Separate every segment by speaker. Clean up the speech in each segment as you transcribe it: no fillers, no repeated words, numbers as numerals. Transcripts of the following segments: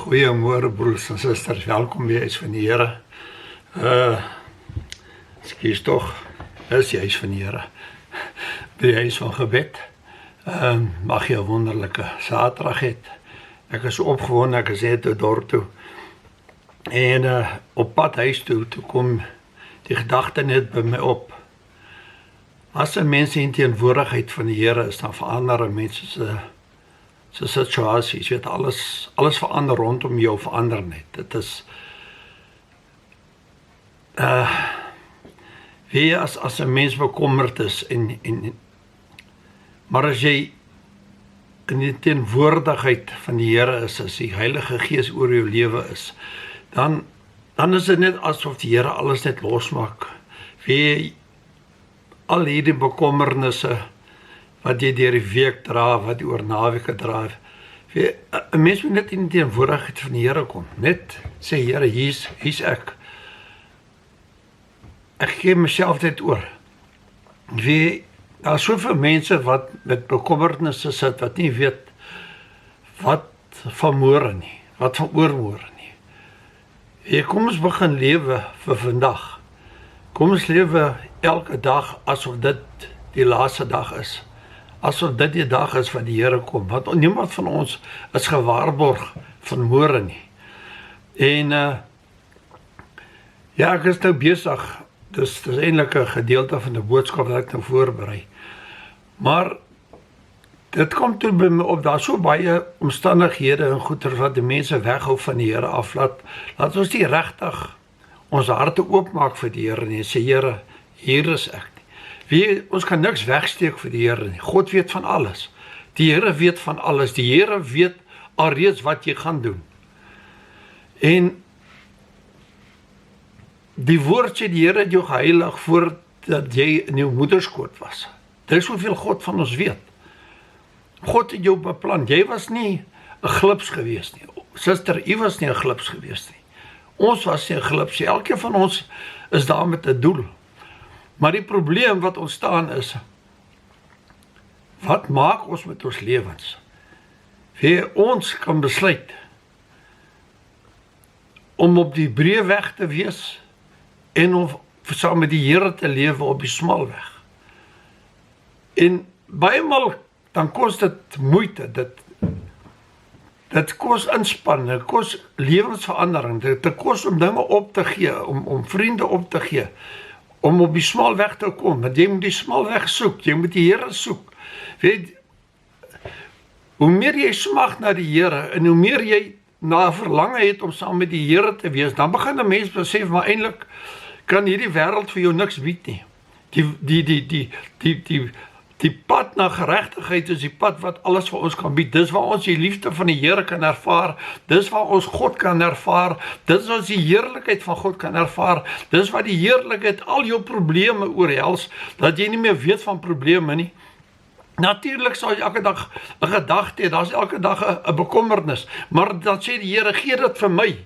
Speaker 1: Goeiemôre broers en susters, welkom by Huis van die Here. Ekskuus tog, is die Huis van die Here. By die Huis van Gebed. Mag jy 'n wonderlike Saterdag hê. Ek is opgewonde, ek is net toe dorp toe. En op pad huis toe kom die gedagte net by my op. As 'n mens in teenwoordigheid van die Here is, dan verander mense se situasies, weet alles verander rondom jou, verander net. Dit is wie as 'n mens bekommerd is maar as jy in die teenwoordigheid van die Here is, as die Heilige Gees oor jou lewe is, dan is dit net asof die Here alles net losmaak. Wie al hierdie bekommernisse wat jy deur die week dra, wat jy oor naweke dra. 'n Mens moet net in die teenwoordigheid van die Here kom. Net sê, Here, hier's ek. Ek gee myself net oor. Daar is soveel mense wat met bekommernisse sit, wat nie weet wat van môre nie, wat van oormôre nie. Kom ons begin lewe vir vandag. Kom ons lewe elke dag asof dit die laaste dag is. Asof dit die dag is wat die Here kom, want niemand van ons is gewaarborg van môre nie. En ek is nou besig, dis eintlik 'n gedeelte van die boodskap wat ek nou voorberei. Maar dit kom toe by my op, daar so baie omstandighede en goeie wat die mense weghou van die Here af, laat ons nie regtig ons harte oopmaak vir die Here nie, sê Here, hier is ek. Ons kan niks wegsteek vir die Here nie. God weet van alles. Die Here weet van alles. Die Here weet alreeds wat jy gaan doen. En die woord sê die Here het jou geheilig voordat jy in jou moederskoot was. Dit is hoeveel God van ons weet. God het jou beplan. Jy was nie 'n glips gewees nie. Suster, u was nie 'n glips gewees nie. Ons was nie 'n glips nie. Elkeen van ons is daar met 'n doel. Maar die probleem wat ontstaan is, wat maak ons met ons lewens? Ons kan besluit om op die breë weg te wees en om saam met die Here te lewe op die smal weg. En baie maal dan kos dit moeite, dit kos inspanning, dit kos lewensverandering, dit kos om dinge op te gee, om vriende op te gee, om op die smal weg te kom, want jy moet die smal weg soek, jy moet die Here soek. Hoe meer jy smag na die Here, en hoe meer jy na verlange het om saam met die Here te wees, dan begin 'n mens besef, maar eintlik kan hierdie wêreld vir jou niks bied nie. Die pad na geregtigheid is die pad wat alles vir ons kan bied. Dis waar ons die liefde van die Here kan ervaar. Dis waar ons God kan ervaar. Dis waar ons die heerlikheid van God kan ervaar. Dis waar die heerlikheid al jou probleme oorhels, dat jy nie meer weet van probleme nie. Natuurlik sal jy elke dag 'n gedagte hê, daar's elke dag 'n bekommernis, maar dan sê die Here, gee dit vir my.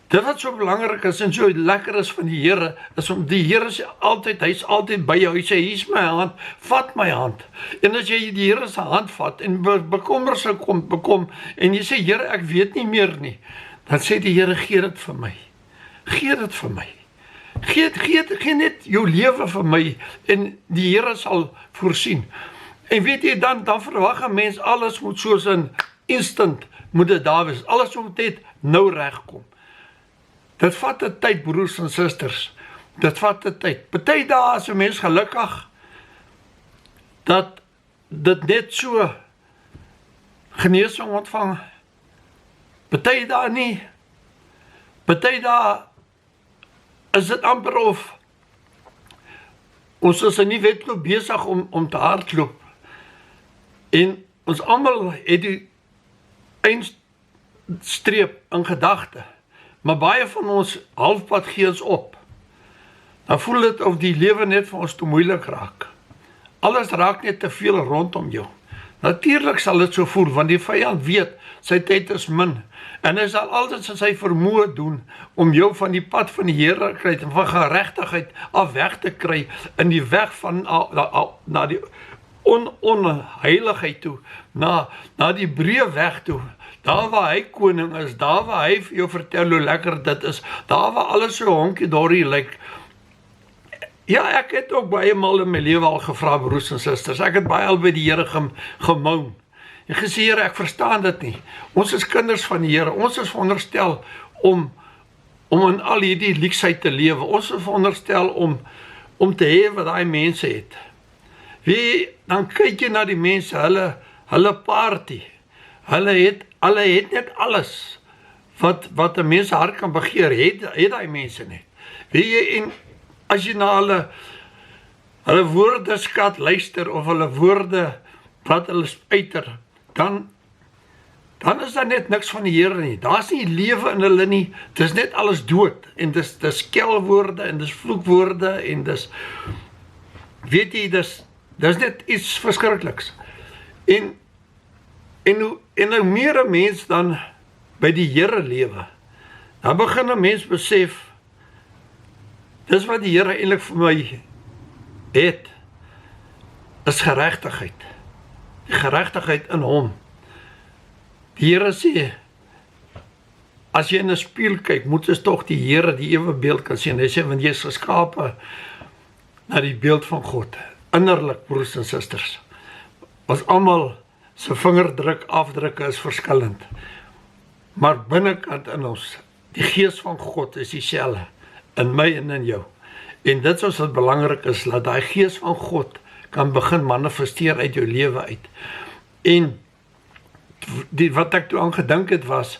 Speaker 1: Dit wat so belangrik is en so lekker is van die Here, is om die Here sê altyd, hy's altyd by jou. Hy sê, hier's my hand, vat my hand. En as jy die Here se hand vat en bekommerse bekom en jy sê, Here, ek weet nie meer nie, dan sê die Here, gee dit vir my. Gee dit vir my. Gee net jou lewe vir my en die Here sal voorsien. En weet jy, dan verwag 'n mens alles moet soos 'n instant moet dit daar wees. Alles moet net nou regkom. Dit vat 'n tyd, broers en susters. Dit vat 'n tyd. Party dae is 'n mens gelukkig dat dit net so genesing ontvang. Party dae nie. Party dae is dit amper of ons is nie wedloop besig om te hardloop. En ons almal het die eindstreep in gedagte. Maar baie van ons halfpad gee ons op. Dan voel dit of die lewe net vir ons te moeilik raak. Alles raak net te veel rondom jou. Natuurlik sal dit so voel, want die vyand weet, sy tyd is min. En hy sal altyd sy vermoë doen om jou van die pad van die heerlikheid en van geregtigheid af weg te kry in die weg van na die onheiligheid toe, na die breë weg toe, daar waar hy koning is, daar waar hy vir jou vertel hoe lekker dit is, daar waar alles so honkie-dorie lyk. Ja, ek het ook baie maal in my lewe al gevra, broers en susters, ek het baie al by die Here gemoun, en gesê, Here, ek verstaan dit nie, ons is kinders van die Here, ons is veronderstel om in al hierdie leksheid te lewe, ons is veronderstel om te hê wat daai mense het. Dan kyk jy na die mense, hulle party, hulle het net alles, wat 'n mens hart kan begeer, het daai mense net. En as jy na hulle woordeskat luister, of hulle woorde, wat hulle uiter, dan is daar net niks van die Here nie, daar is nie lewe in hulle nie, dit is net alles dood, en dis skelwoorde, en dis vloekwoorde, en dis, weet jy, dis net iets verskrikliks, en hoe meer 'n mens dan by die Here lewe, dan begin 'n mens besef, dis wat die Here eintlik vir my het, is geregtigheid, die geregtigheid in hom. Die Here sê, as jy in 'n spieël kyk, moet jy tog die Here, die ewebeeld kan sien. Hy sê, want jy is geskape na die beeld van God. Innerlik, broers en susters, ons almal se vingerdruk, afdrukke is verskillend. Maar binnekant in ons, die gees van God is dieselfde, in my en in jou. En dit is wat belangrik is, dat daai gees van God kan begin manifesteer uit jou lewe uit. En wat ek toe aan gedink het was,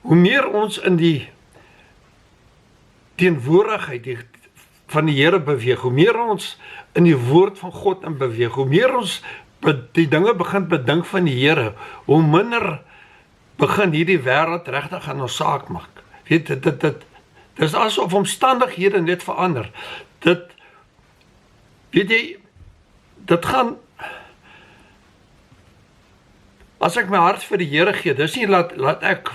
Speaker 1: hoe meer ons in die teenwoordigheid van die Here beweeg, hoe meer ons in die woord van God in beweeg, hoe meer ons die dinge begin bedink van die Here, hoe minder begin hierdie wêreld regtig aan ons saak maak. Weet, dit is asof omstandighede net verander. Weet jy, dit gaan, as ek my hart vir die Here gee, dis nie laat ek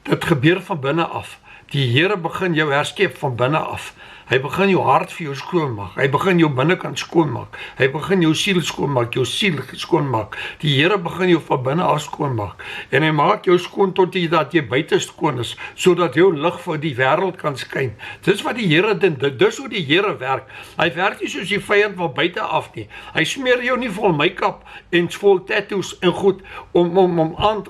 Speaker 1: dit gebeur van binne af. Die Here begin jou herskep van binne af. Hy begin jou hart vir jou skoonmaak. Hy begin jou binnekant skoonmaak. Hy begin jou siel skoonmaak, jou siel skoonmaak. Die Here begin jou van binne af skoonmaak. En hy maak jou skoon tot dat jy buite skoon is, sodat jou lig vir die wêreld kan skyn. Dis wat die Here doen. Dis hoe die Here werk. Hy werk nie soos die vyand van buite af nie. Hy smeer jou nie vol make-up en vol tattoos en goed om aan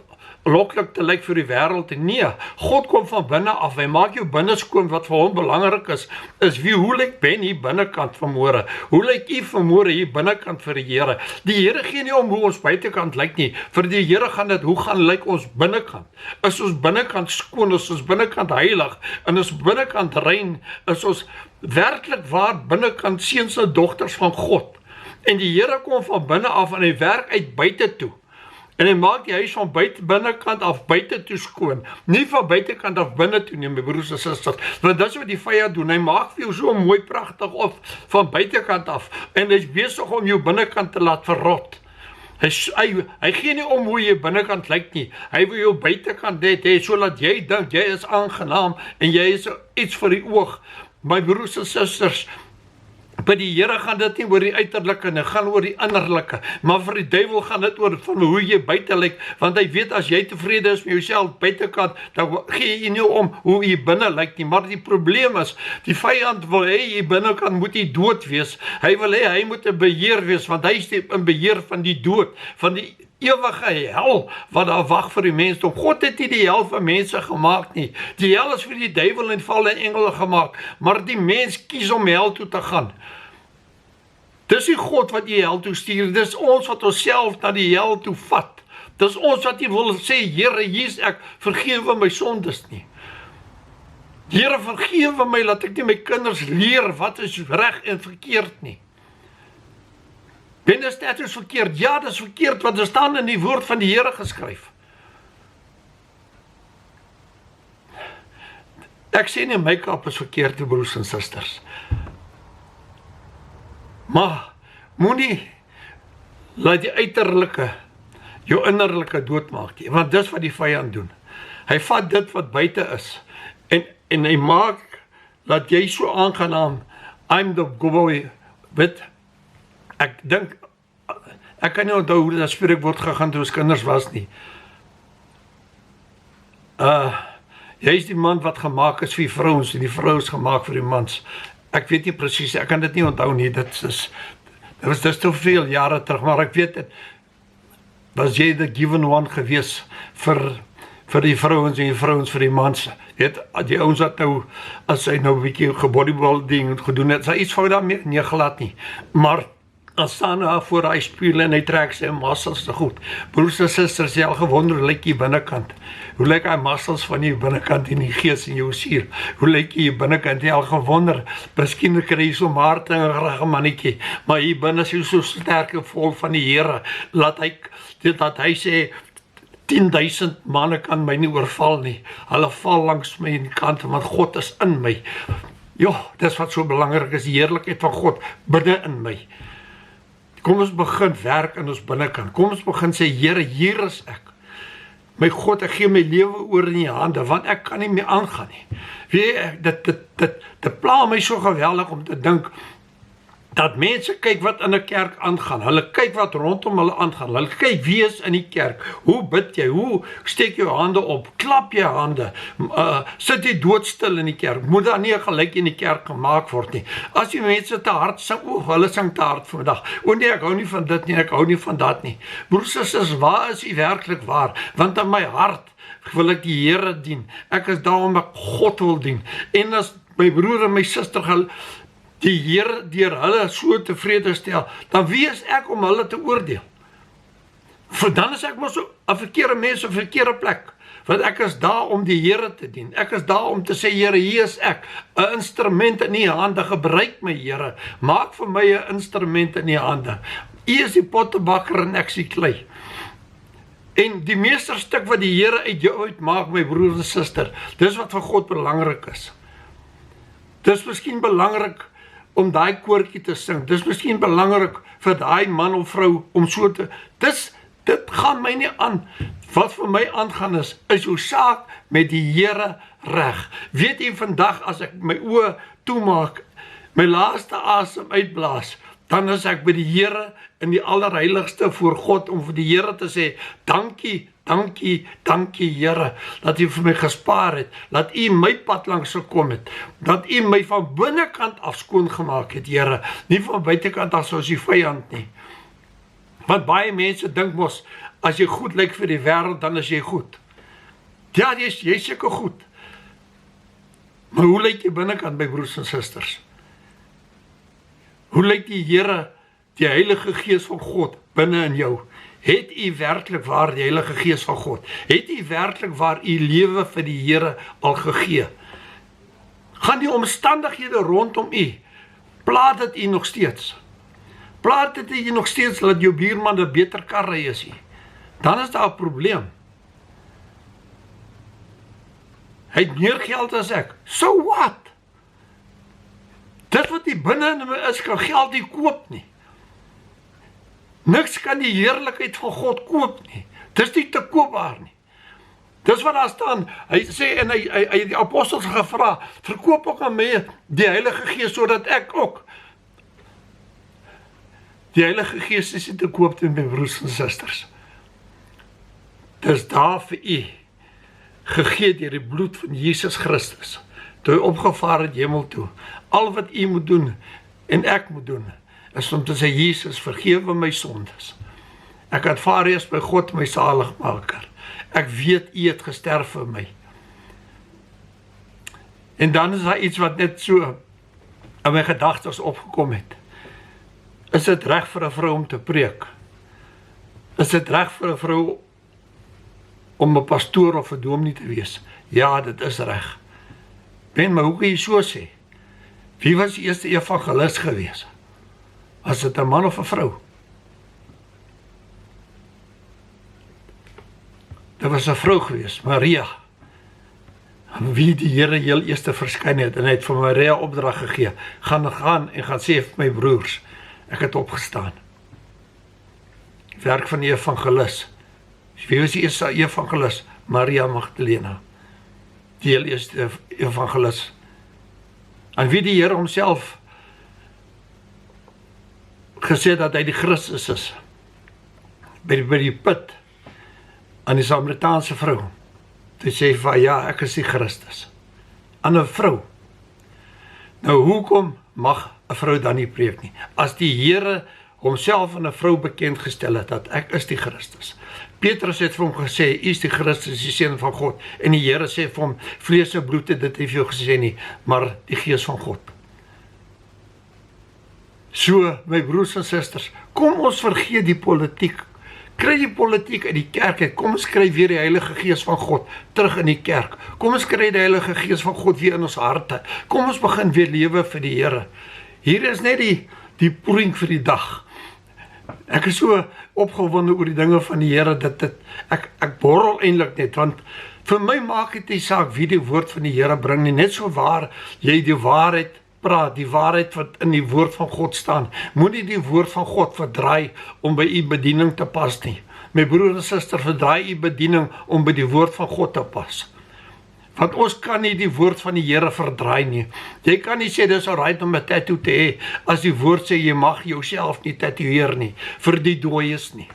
Speaker 1: loklik te lyk vir die wêreld. Nee, God kom van binne af. Hy maak jou binne skoon. Wat vir hom belangrik is hoe lyk Ben hier binnekant vanmôre? Hoe lyk u vanmôre hier binnekant vir die Here? Die Here gee nie om hoe ons buitekant lyk nie. Vir die Here gaan dit, hoe gaan lyk ons binnekant? Is ons binnekant skoon? Is ons binnekant heilig? En is binnekant rein? Is ons werklik waar binnekant seuns en dogters van God? En die Here kom van binne af en hy werk uit buite toe. En hy maak die huis van binnekant af buite toe skoon. Nie van buitekant af binne toe nie, my broers en susters. Want dit is wat die vyand doen. Hy maak vir jou so mooi pragtig of van buitekant af. En hy is besig om jou binnekant te laat verrot. Hy gee nie om hoe jy binnekant lyk nie. Hy wil jou buitekant hê, sodat jy dink jy is aangenaam en jy is iets vir die oog. My broers en susters, by die Here gaan dit nie oor die uiterlike, dit gaan oor die innerlike. Maar vir die duiwel gaan dit oor van hoe jy buite lyk, want hy weet as jy tevrede is met jouself buitekant, dan gee jy nie om hoe jy binne lyk nie. Maar die probleem is, die vyand wil hê jy binnekant moet jy dood wees. Hy wil hê hy moet 'n beheer wees, want hy is in beheer van die dood, van die ewige hel wat daar wag vir die mensdom. God het nie die hel vir mense gemaak nie. Die hel is vir die duiwel en valse engele gemaak, maar die mens kies om hel toe te gaan. Dis nie God wat die hel toe stuur, dis ons wat onsself na die hel toe vat. Dis ons wat nie wil sê, Here, hier's ek, vergewe my sondes nie. Here, vergewe my, laat ek nie my kinders leer wat is reg en verkeerd nie. Ben is dit is verkeerd? Ja, dit is verkeerd, want dit staan in die woord van die Here geskryf. Ek sê nie make-up is verkeerd, broers en susters. Maar moenie laat die uiterlike jou innerlike doodmaak nie, want dis wat die vyand doen. Hy vat dit wat buite is en hy maak dat jy so aangenaam, I'm the boy, weet, ek kan nie onthou hoe dat spreekwoord gegaan toe ons kinders was nie. Jy is die man wat gemaak is vir die vrouens en die vrou is gemaak vir die mans. Ek weet nie presies, ek kan dit nie onthou nie, dit was te veel jare terug, maar ek weet dit, was jy the given one gewees vir die vrouens en die vrouens vir die mans. Weet, die ouens wat nou, as hy nou 'n bietjie gebodybuilding gedoen het, sy iets fout daarmee, nee glad nie, maar as staan daar voor hy spieël en hy trek sy muscles te goed. Broers en susters, jy al gewonder, hoe lyk jy binnekant? Hoe lyk hy muscles van jy binnekant in die gees en jou siel? Hoe lyk jy binnekant? Jy al gewonder, miskien kry jy so maartingerige mannetjie, maar hier binne is jy so sterk en vol van die Here, dat hy sê, 10.000 manne kan my nie oorval nie. Hulle val langs my in die kant, want God is in my. Ja, dis wat so belangrik is, die heerlikheid van God binne in my. Kom ons begin werk in ons binnekant. Kom ons begin sê, Here, hier is ek. My God, ek gee my lewe oor in die hande, want ek kan nie meer aangaan nie. Weet jy, dit pla my so geweldig om te dink, dat mense kyk wat in 'n kerk aangaan, hulle kyk wat rondom hulle aangaan, hulle kyk wie is in die kerk, hoe bid jy, hoe steek jou hande op, klap jy hande, sit jy doodstil in die kerk, moet daar nie 'n gelyk in die kerk gemaak word nie. As die mense te hard sing, hulle sing te hard vandag, nee, ek hou nie van dit nie, ek hou nie van dat nie. Broers en susters, waar is u werklik waar? Want in my hart wil ek die Here dien, ek is daar om ek God wil dien, en as my broer en my suster die Here deur hulle so tevrede stel, dan wie is ek om hulle te oordeel? For dan is ek maar so 'n verkeerde mens op 'n verkeerde plek, want ek is daar om die Here te dien, ek is daar om te sê, Here, hier is ek, 'n instrument in u hande, gebruik my Here, maak vir my 'n instrument in u hande, u is die pottebakker en ek is die klei. En die meesterstuk wat die Here uit jou uitmaak, my broer en suster, dis wat vir God belangrik is. Dis miskien belangrik om daai koortjie te sing, dis miskien belangrik vir daai man of vrou om so te, dit gaan my nie aan. Wat vir my aangaan is jou saak met die Here reg. Weet jy, vandag as ek my oë toemaak, my laaste asem uitblaas, dan is ek by die Here in die allerheiligste voor God, om vir die Here te sê, dankie, dankie, dankie Here, dat u vir my gespaar het, dat u my pad langs gekom het, dat u my van binnekant af skoon gemaak het, Here, nie van buitekant af soos die vyand nie. Want baie mense dink mos, as jy goed lyk vir die wêreld, dan is jy goed. Ja, jy is seker goed. Maar hoe lyk jy binnekant, my broers en susters? Hoe lyk die Here, die Heilige Gees van God binne in jou? Het u werklik waar die Heilige Gees van God? Het u werklik waar u lewe vir die Here al gegee? Gaan die omstandighede rondom u, plaat dit u nog steeds? Plaat dit u nog steeds dat jou buurman 'n beter kar ry as u? Dan is daar 'n probleem. Hy het meer geld as ek. So what? Dit wat hier binne in my is, kan geld nie koop nie. Niks kan die heerlikheid van God koop nie. Dis nie te koopbaar nie. Dis wat daar staan. Hy sê, en hy die apostels gevra, verkoop ook aan my die Heilige Gees, sodat ek ook. Die Heilige Gees is nie te koop met my broers en susters. Dis daar vir u, gegee deur die bloed van Jesus Christus, toe hy opgevaar het hemel toe. Al wat u moet doen, en ek moet doen, is om te sê, Jesus, vergewe my sondes. Ek aanvaar U as by God my saligmaker. Ek weet U het gesterf vir my. En dan is daar iets wat net so in my gedagtes opgekom het. Is dit reg vir 'n vrou om te preek? Is dit reg vir 'n vrou om 'n pastoor of 'n dominee te wees? Ja, dit is reg. Maar hoe kan jy so sê? Wie was die eerste evangelis gewees? Was dit 'n man of 'n vrou? Dit was 'n vrou gewees, Maria, aan wie die Here heel eerste verskyn het, en hy het vir Maria opdrag gegee, gaan en gaan sê vir my broers, ek het opgestaan. Werk van die evangelis. Wie was die eerste evangelis? Maria Magdalena, die heel eerste evangelis, aan wie die Here homself gesê dat hy die Christus is, by die put, aan die Samaritaanse vrou. Toe sê hy van, ja, ek is die Christus. Aan 'n vrou. Nou, hoekom mag 'n vrou dan nie preek nie? As die Here homself aan 'n vrou bekend gestel het, dat ek is die Christus. Petrus het vir hom gesê, u is die Christus, die Seun van God. En die Here sê vir hom, vlees en bloed het dit nie vir jou gesê nie, maar die Gees van God. So, my broers en susters, kom ons vergeet die politiek. Kry die politiek uit die kerk uit. Kom ons kry weer die Heilige Gees van God terug in die kerk. Kom ons kry die Heilige Gees van God weer in ons harte. Kom ons begin weer lewe vir die Here. Hier is net die poering vir die dag. Ek is so opgewonde oor die dinge van die Here, ek borrel eintlik net, want vir my maak dit nie saak wie die woord van die Here bring nie, net so waar jy die waarheid praat, die waarheid wat in die woord van God staan, moenie die woord van God verdraai om by u bediening te pas nie. My broer en suster, verdraai u bediening om by die woord van God te pas. Want ons kan nie die woord van die Here verdraai nie. Jy kan nie sê dis alright om 'n tattoo te hê, as die woord sê jy mag jouself nie tatoeëer nie, vir die dooies nie.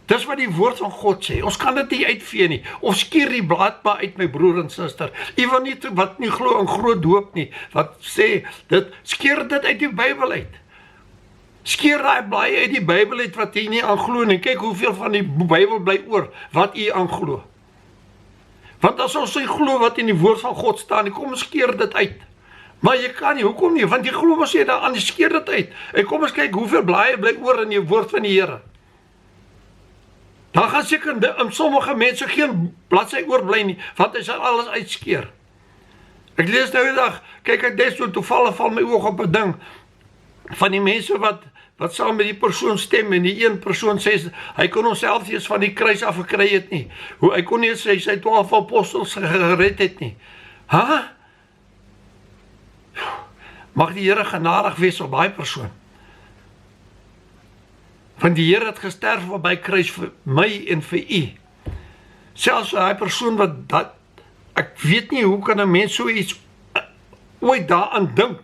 Speaker 1: Dis wat die woord van God sê. Ons kan dit nie uitvee nie. Of skeer die blad maar uit, my broer en suster. Ewen nie wat nie glo in groot doop nie. Wat sê dit, skeer dit uit die Bybel uit. Skeer daai blaaie uit die Bybel uit wat jy nie aanglo nie. Kyk hoeveel van die Bybel bly oor wat jy aanglo. Want as ons nie glo wat in die woord van God staan, kom ons skeer dit uit. Maar jy kan nie, hoekom nie? Want jy glo mos jy daaraan, jy skeer dit uit. En kom ons kyk hoeveel blaaie bly oor in die woord van die Here. Dan gaan seker in sommige mense geen bladsy oorbly nie, want hy sal alles uitskeer. Ek lees nou die dag, kyk ek net so toevallig val my oog op 'n ding van die mense wat saam met die persoon stem, en die een persoon sê hy kon homself nie eens van die kruis af gekry het nie. Hy kon nie eens sy 12 apostels gered het nie. Mag die Here genadig wees op daai persoon. Want die Here het gesterf op by kruis vir my en vir u. Selfs vir daai persoon wat dat, ek weet nie hoe kan 'n mens so iets ooit daaraan dink.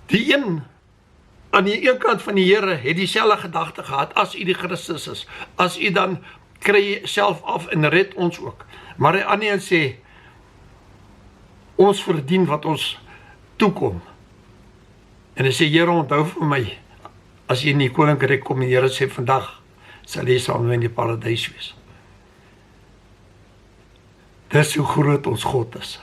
Speaker 1: Die een aan die een kant van die Here het dieselfde gedagte gehad as u die Christus is. As u dan kry jy self af en red ons ook. Maar die ander een sê ons verdien wat ons toekom. En hy sê, Here, onthou vir my, as jy in die koninkryk kom, en Here sê, vandag sal jy saam met my in die paradys wees. Dis hoe groot ons God is.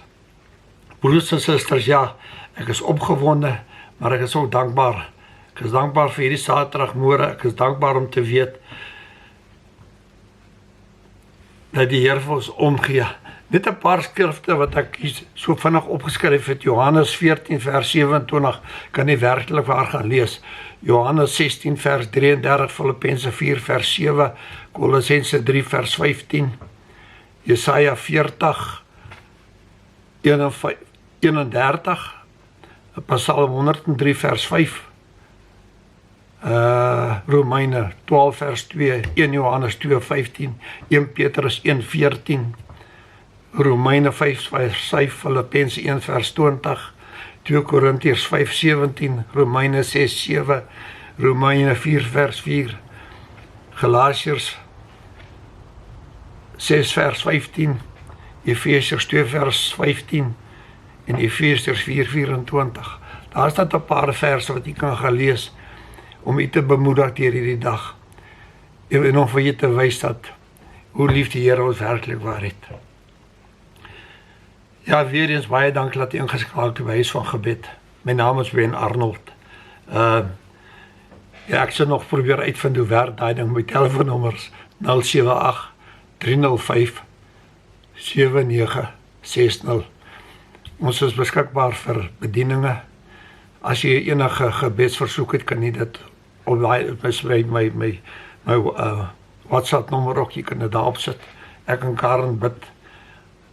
Speaker 1: Broers en susters, ja, ek is opgewonde, maar ek is ook dankbaar. Ek is dankbaar vir hierdie Saterdagmôre, ek is dankbaar om te weet, dat die Here vir ons omgee. Net 'n paar skrifte wat ek so vinnig opgeskryf het. Johannes 14 vers 27, kan nie werklik waar gaan lees. Johannes 16 vers 33, Filippense 4 vers 7, Kolossense 3 vers 15, Jesaja 40, 31, Psalm 103 vers 5, Romeine 12 vers 2, 1 Johannes 2 15, 1 Petrus 1 14, Romeine 5 vers 5, Filippense 1 vers 20, 2 Korintiërs 5 17, Romeine 6 7, Romeine 4 vers 4, Galasiërs 6 vers 15, Efesiërs 2 vers 15 en Efesiërs 4 24. Daar staan 'n paar verse wat jy kan gaan lees om u te bemoedig deur hierdie dag en om vir jy te wys dat hoe lief die Here ons werklik waar het. Ja, weer eens baie dankie dat u ingeskakel het by Huis van Gebed. My naam is Ben Arnold. Ja, ek sal nog probeer uitvind hoe werk daai ding. My telefoonnommers 078 305 7960. Ons is beskikbaar vir bedieninge. As jy enige gebedsversoek het, kan jy dit op my WhatsApp nommer ook, jy kan dit daarop sit. Ek en Karen bid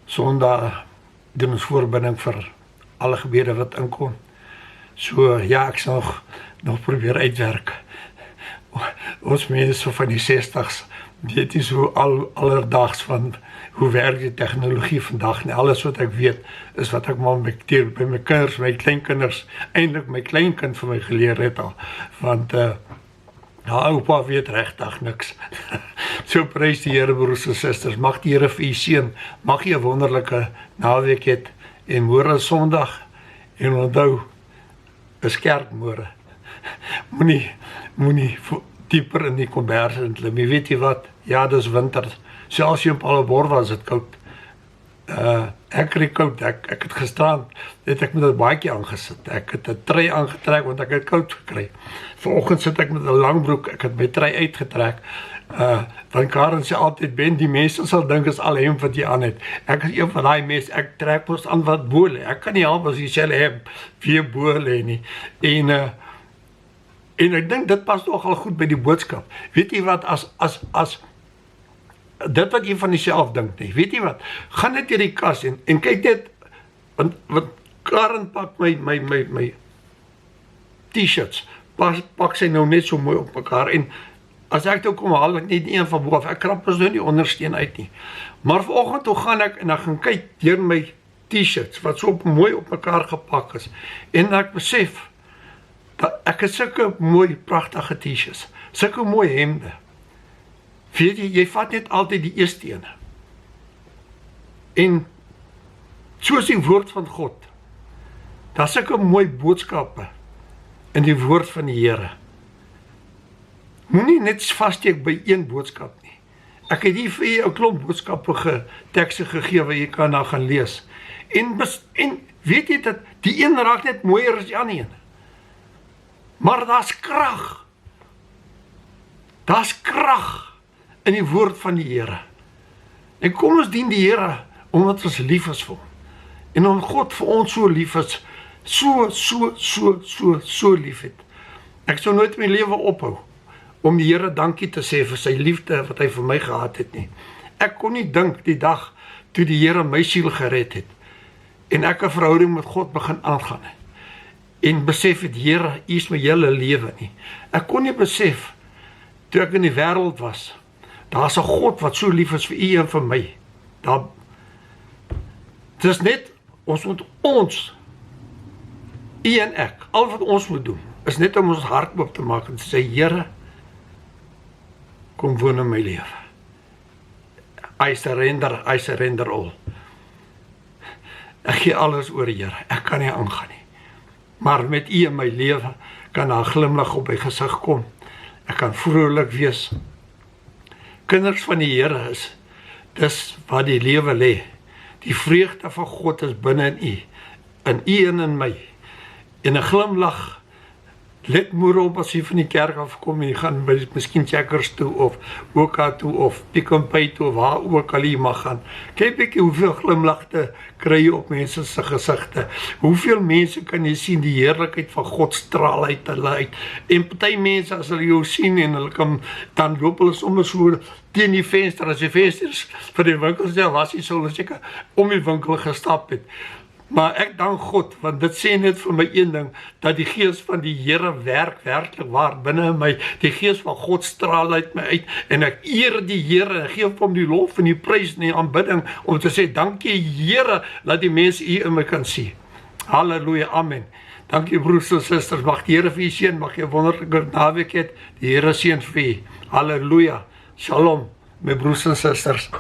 Speaker 1: Sondag, doen ons voorbinding vir alle gebede wat inkom. So ja, ek sal nog probeer uitwerk. Ons mense van die 60s, weet nie so alledaags van hoe werk die tegnologie vandag nie. Alles wat ek weet, is wat ek maar by my kinders, my kleinkinders, eintlik my kleinkind vir my geleer het al. Want oupa weet regtig niks. So prys die Here, broers en susters. Mag die Here vir u seën. Mag jy 'n wonderlike naweek hê en môre Sondag en onthou, is kerkmôre. Moenie dieper in die kombers inklim. Jy weet jy wat? Ja, dis winter. Selfs hier op Alabor was dit koud. Ek kry koud. Ek het gisterand het ek met 'n baadjie aangesit. Ek het 'n trui aangetrek want ek het koud gekry. Vanoggend sit ek met 'n lang broek. Ek het my trui uitgetrek. Want Karen sê altyd, Ben, die mense sal dink is al hemp wat jy aan het. Ek is een van daai mense, ek trek mos aan wat bo lê. Ek kan nie help as jy sê hemp weer bo lê nie. En ek dink dit pas nogal goed by die boodskap. Weet jy wat, as dit wat jy van jouself dink nie, weet jy wat, gaan net hier die kas en kyk net, want Karen pak my t-shirts, pak sy nou net so mooi op mekaar, en as ek toe kom, haal ek net een van boven, ek krap is nou nie ondersteen uit nie, maar vanoggend toe gaan ek, en ek gaan kyk deur my t-shirts, wat so mooi op mekaar gepak is, en ek besef, dat ek het sulke mooi, pragtige t-shirts, sulke mooi hemde. Weet jy vat net altyd die eerste ene. En soos die woord van God, daar is sulke mooi boodskappe in die woord van die Here. Moenie net vassteek by een boodskap nie. Ek het hier vir jy 'n klomp boodskappe tekste gegee wat jy kan na gaan lees. En weet jy dat die een raak net mooier as die ander een. Maar daar's krag. Daar's krag in die woord van die Here. En kom ons dien die Here, omdat ons lief is vir hom. En omdat God vir ons so lief is, so lief het. Ek sou nooit my lewe ophou, om die Here dankie te sê vir sy liefde, wat hy vir my gehad het nie. Ek kon nie dink die dag, toe die Here my siel gered het, en ek 'n verhouding met God begin aangaan het, en besef het, Here, U is my hele lewe nie. Ek kon nie besef, toe ek in die wêreld was, daar's 'n God wat so lief is vir u en vir my. Het is net, ons, u en ek, al wat ons moet doen, is net om ons hart oop te maak en te sê, Here, kom woon in my lewe. I surrender all. Ek gee alles oor, Here, ek kan nie aangaan nie. Maar met u in my lewe, kan daar 'n glimlag op my gesig kom. Ek kan vrolik wees. Kinders van die Here is, dis waar die lewe lê. Die vreugde van God is binne in u en in my. En 'n glimlag, let moer op as jy van die kerk afkom en jy gaan by miskien Checkers toe, of OK toe, of Pick n Pay toe, of waar ook al jy mag gaan. Kyk bietjie hoeveel glimlagte kry jy op mense se gesigte. Hoeveel mense kan jy sien, die heerlikheid van God straal uit hulle uit. En party mense, as hulle jou sien en hulle kan, dan loop hulle sommer so teen die venster, as die vensters vir die winkels daar was, jy sou hulle seker om die winkel gestap het. Maar ek dank God, want dit sê net vir my een ding, dat die gees van die Here werk werklik waar binne in my. Die gees van God straal uit my uit, en ek eer die Here, en gee hom die lof en die prys en die aanbidding, om te sê, dankie Here, dat die mense u in my kan sien. Halleluja, amen. Dankie broers en susters, mag die Here vir u seën, mag jy 'n wonderlike naweek hê, die Here seën vir u. Halleluja, shalom, my broers en susters.